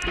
What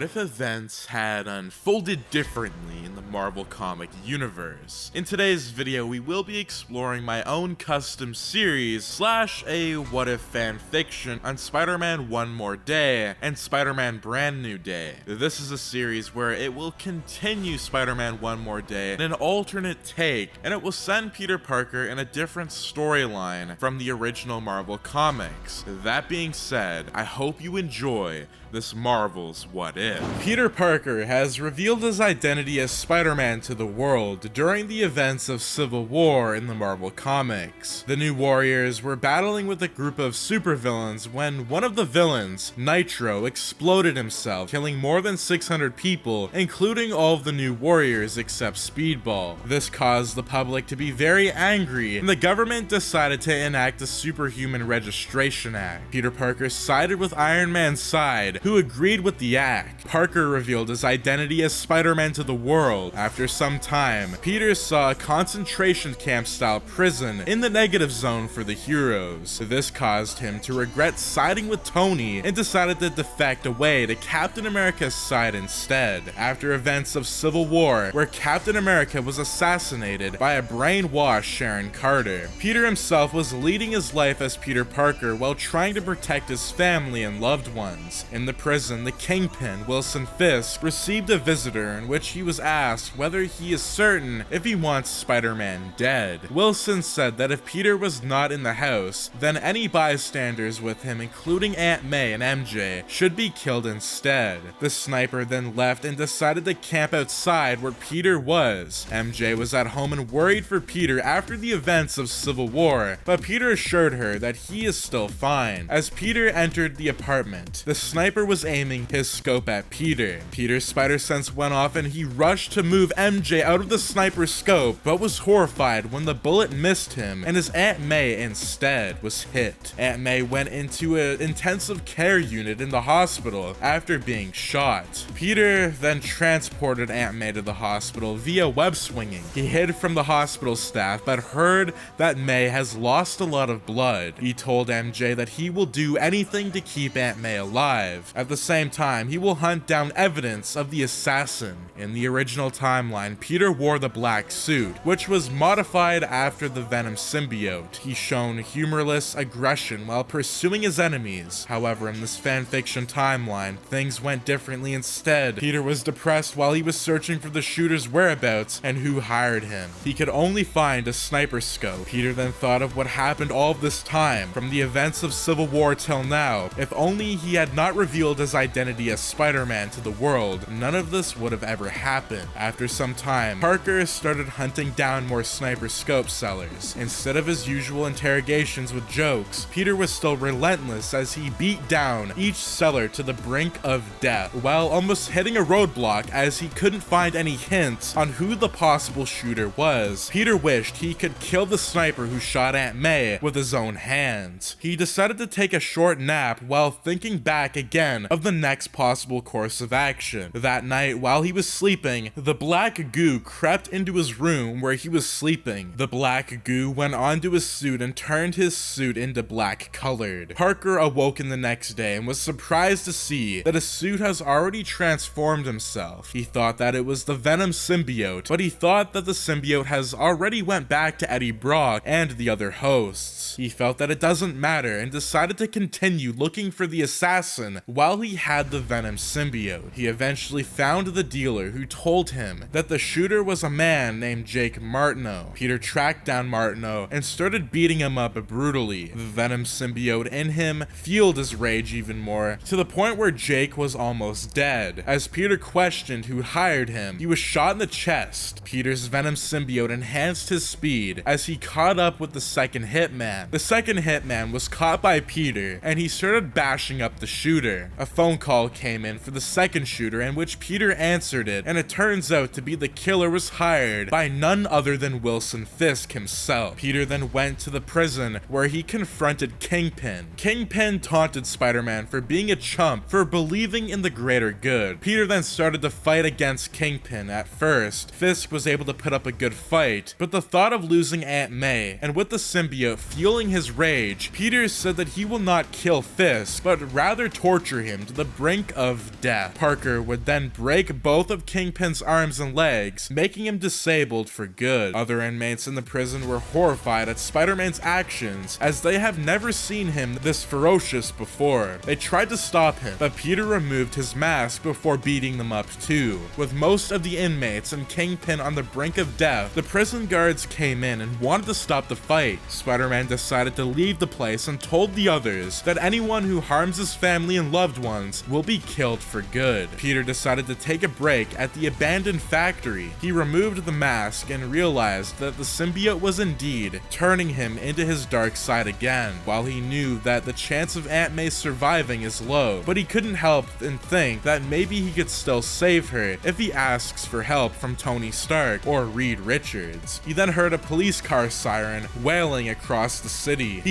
if events had unfolded differently in the Marvel comic universe? In today's video, we will be exploring my own custom series slash a what if fanfiction on Spider-Man One More Day and Spider-Man Brand New Day. This is a series where it will continue Spider-Man One More Day in an alternate take, and it will send Peter Parker in a different storyline from the original Marvel comics. That being said, I hope you enjoy this Marvel's What If. Peter Parker has revealed his identity as Spider-Man to the world during the events of Civil War in the Marvel comics. The New Warriors were battling with a group of supervillains when one of the villains, Nitro, exploded himself, killing more than 600 people, including all of the New Warriors except Speedball. This caused the public to be very angry, and the government decided to enact a Superhuman Registration Act. Peter Parker sided with Iron Man's side, who agreed with the act. Parker revealed his identity as Spider-Man to the world. After some time, Peter saw a concentration camp style prison in the negative zone for the heroes. This caused him to regret siding with Tony and decided to defect away to Captain America's side instead. After events of Civil War, where Captain America was assassinated by a brainwashed Sharon Carter, Peter himself was leading his life as Peter Parker while trying to protect his family and loved ones. In the prison, the Kingpin, Wilson Fisk, received a visitor in which he was asked whether he is certain if he wants Spider-Man dead. Wilson said that if Peter was not in the house, then any bystanders with him, including Aunt May and MJ, should be killed instead. The sniper then left and decided to camp outside where Peter was. MJ was at home and worried for Peter after the events of Civil War, but Peter assured her that he is still fine. As Peter entered the apartment, the sniper was aiming his scope at Peter. Peter's spider sense went off and he rushed to move MJ out of the sniper's scope, but was horrified when the bullet missed him and his Aunt May instead was hit. Aunt May went into an intensive care unit in the hospital after being shot. Peter then transported Aunt May to the hospital via web swinging. He hid from the hospital staff but heard that May has lost a lot of blood. He told MJ that he will do anything to keep Aunt May alive. At the same time, he will hunt down evidence of the assassin. In the original timeline, Peter wore the black suit, which was modified after the Venom symbiote. He shown humorless aggression while pursuing his enemies. However, in this fanfiction timeline, things went differently instead. Peter was depressed while he was searching for the shooter's whereabouts and who hired him. He could only find a sniper scope. Peter then thought of what happened all of this time, from the events of Civil War till now. If only he had not revealed his identity as Spider-Man to the world, none of this would have ever happened. After some time, Parker started hunting down more sniper scope sellers. Instead of his usual interrogations with jokes, Peter was still relentless as he beat down each seller to the brink of death, while almost hitting a roadblock as he couldn't find any hints on who the possible shooter was. Peter wished he could kill the sniper who shot Aunt May with his own hands. He decided to take a short nap while thinking back again of the next possible course of action. That night, while he was sleeping, the black goo crept into his room where he was sleeping. The black goo went onto his suit and turned his suit into black colored. Parker awoke in the next day and was surprised to see that his suit has already transformed himself. He thought that it was the Venom symbiote, but he thought that the symbiote has already went back to Eddie Brock and the other hosts. He felt that it doesn't matter and decided to continue looking for the assassin while he had the Venom symbiote. He eventually found the dealer who told him that the shooter was a man named Jake Martineau. Peter tracked down Martineau and started beating him up brutally. The Venom symbiote in him fueled his rage even more, to the point where Jake was almost dead. As Peter questioned who hired him, he was shot in the chest. Peter's Venom symbiote enhanced his speed as he caught up with the second hitman. The second hitman was caught by Peter and he started bashing up the shooter. A phone call came in for the second shooter in which Peter answered it, and it turns turns out to be the killer was hired by none other than Wilson Fisk himself. Peter then went to the prison where he confronted Kingpin. Kingpin taunted Spider-Man for being a chump for believing in the greater good. Peter then started to fight against Kingpin. At first, Fisk was able to put up a good fight, but the thought of losing Aunt May and with the symbiote fueling his rage, Peter said that he will not kill Fisk, but rather torture him to the brink of death. Parker would then break both of Kingpin's arms and legs, making him disabled for good. Other inmates in the prison were horrified at Spider-Man's actions, as they have never seen him this ferocious before. They tried to stop him, but Peter removed his mask before beating them up too. With most of the inmates and Kingpin on the brink of death, the prison guards came in and wanted to stop the fight. Spider-Man decided to leave the place and told the others that anyone who harms his family and loved ones will be killed for good. Peter decided to take a break at the abandoned factory. He removed the mask and realized that the symbiote was indeed turning him into his dark side again. While he knew that the chance of Aunt May surviving is low, but he couldn't help and think that maybe he could still save her if he asks for help from Tony Stark or Reed Richards. He then heard a police car siren wailing across the city.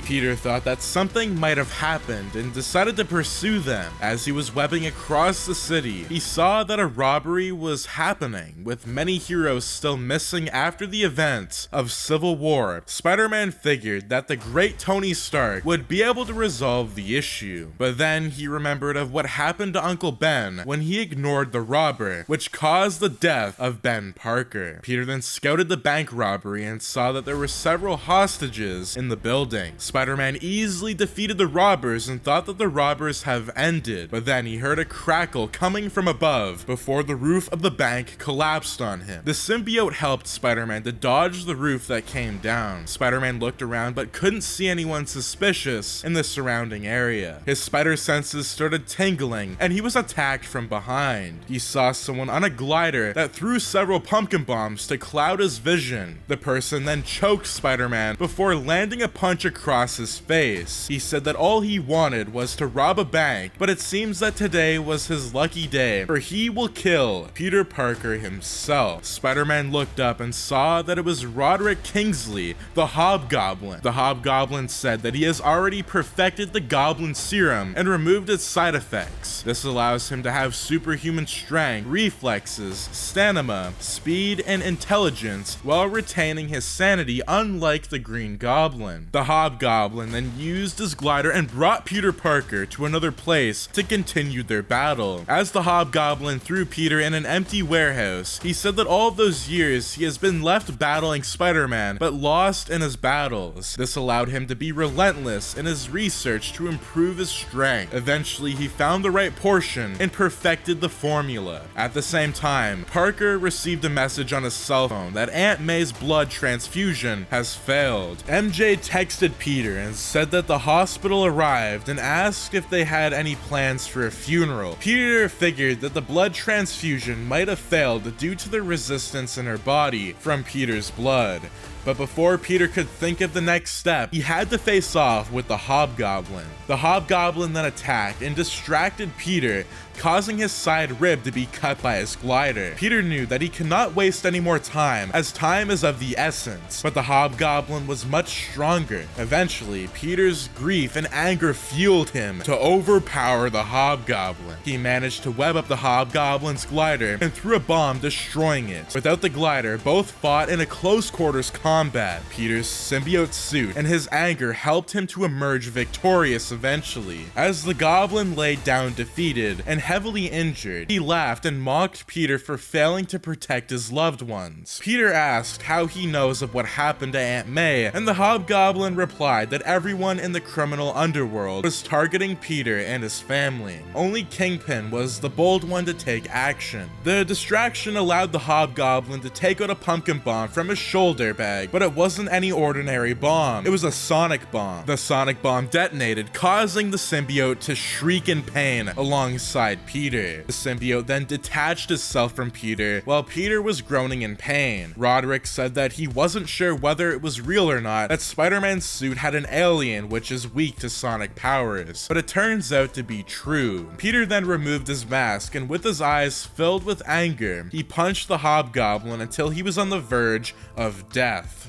Peter thought that something might have happened and decided to pursue them. As he was webbing across the city, he saw that a robbery was happening, with many heroes still missing after the events of Civil War. Spider-Man figured that the great Tony Stark would be able to resolve the issue, but then he remembered of what happened to Uncle Ben when he ignored the robber, which caused the death of Ben Parker. Peter then scouted the bank robbery and saw that there were several hostages in the building. Spider-Man easily defeated the robbers and thought that the robbers have ended, but then he heard a crackle coming from above before the roof of the bank collapsed on him. The symbiote helped Spider-Man to dodge the roof that came down. Spider-Man looked around but couldn't see anyone suspicious in the surrounding area. His spider senses started tingling and he was attacked from behind. He saw someone on a glider that threw several pumpkin bombs to cloud his vision. The person then choked Spider-Man before landing a punch across his face. He said that all he wanted was to rob a bank, but it seems that today was his lucky day, for he will kill Peter Parker himself. Spider-Man looked up and saw that it was Roderick Kingsley, the Hobgoblin. The Hobgoblin said that he has already perfected the Goblin Serum and removed its side effects. This allows him to have superhuman strength, reflexes, stamina, speed, and intelligence while retaining his sanity, unlike the Green Goblin. The Hobgoblin then used his glider and brought Peter Parker to another place to continue their battle. As the Hobgoblin threw Peter in an empty warehouse, he said that all of those years he has been left battling Spider-Man, but lost in his battles. This allowed him to be relentless in his research to improve his strength. Eventually, he found the right portion and perfected the formula. At the same time, Parker received a message on his cell phone that Aunt May's blood transfusion has failed. MJ texted Peter and said that the hospital arrived and asked if they had any plans for a funeral. Peter figured that the blood transfusion might have failed due to the resistance in her body from Peter's blood. But before Peter could think of the next step, he had to face off with the Hobgoblin. The Hobgoblin then attacked and distracted Peter, causing his side rib to be cut by his glider. Peter knew that he cannot waste any more time, as time is of the essence, but the Hobgoblin was much stronger. Eventually, Peter's grief and anger fueled him to overpower the Hobgoblin. He managed to web up the Hobgoblin's glider and threw a bomb, destroying it. Without the glider, both fought in a close quarters combat. Peter's symbiote suit and his anger helped him to emerge victorious eventually. As the Goblin laid down defeated and heavily injured, he laughed and mocked Peter for failing to protect his loved ones. Peter asked how he knows of what happened to Aunt May, and the Hobgoblin replied that everyone in the criminal underworld was targeting Peter and his family. Only Kingpin was the bold one to take action. The distraction allowed the Hobgoblin to take out a pumpkin bomb from his shoulder bag bag, but it wasn't any ordinary bomb. It was a sonic bomb. The sonic bomb detonated, causing the symbiote to shriek in pain alongside Peter. The symbiote then detached itself from Peter while Peter was groaning in pain. Roderick said that he wasn't sure whether it was real or not, that Spider-Man's suit had an alien which is weak to sonic powers, but it turns out to be true. Peter then removed his mask, and with his eyes filled with anger, he punched the Hobgoblin until he was on the verge of death.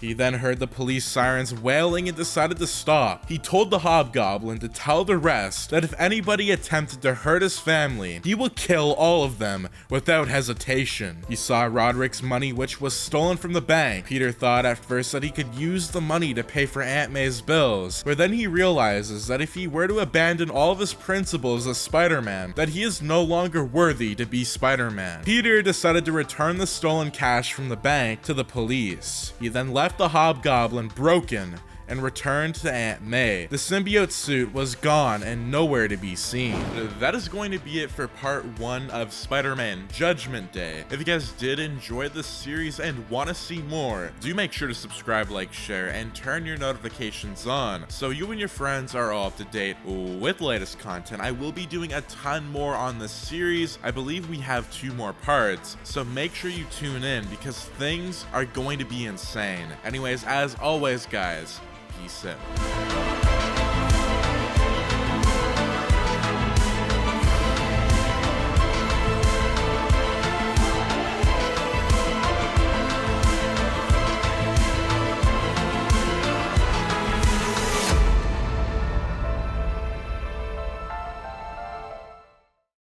He then heard the police sirens wailing and decided to stop. He told the Hobgoblin to tell the rest that if anybody attempted to hurt his family, he will kill all of them without hesitation. He saw Roderick's money, which was stolen from the bank. Peter thought at first that he could use the money to pay for Aunt May's bills, but then he realizes that if he were to abandon all of his principles as Spider-Man, that he is no longer worthy to be Spider-Man. Peter decided to return the stolen cash from the bank to the police. He then left the Hobgoblin broken and returned to Aunt May. The symbiote suit was gone and nowhere to be seen. That is going to be it for part 1 of Spider-Man Judgment Day. If you guys did enjoy this series and want to see more, do make sure to subscribe, like, share, and turn your notifications on so you and your friends are all up to date with the latest content. I will be doing a ton more on this series. I believe we have 2 more parts, so make sure you tune in because things are going to be insane. Anyways, as always, guys, peace out.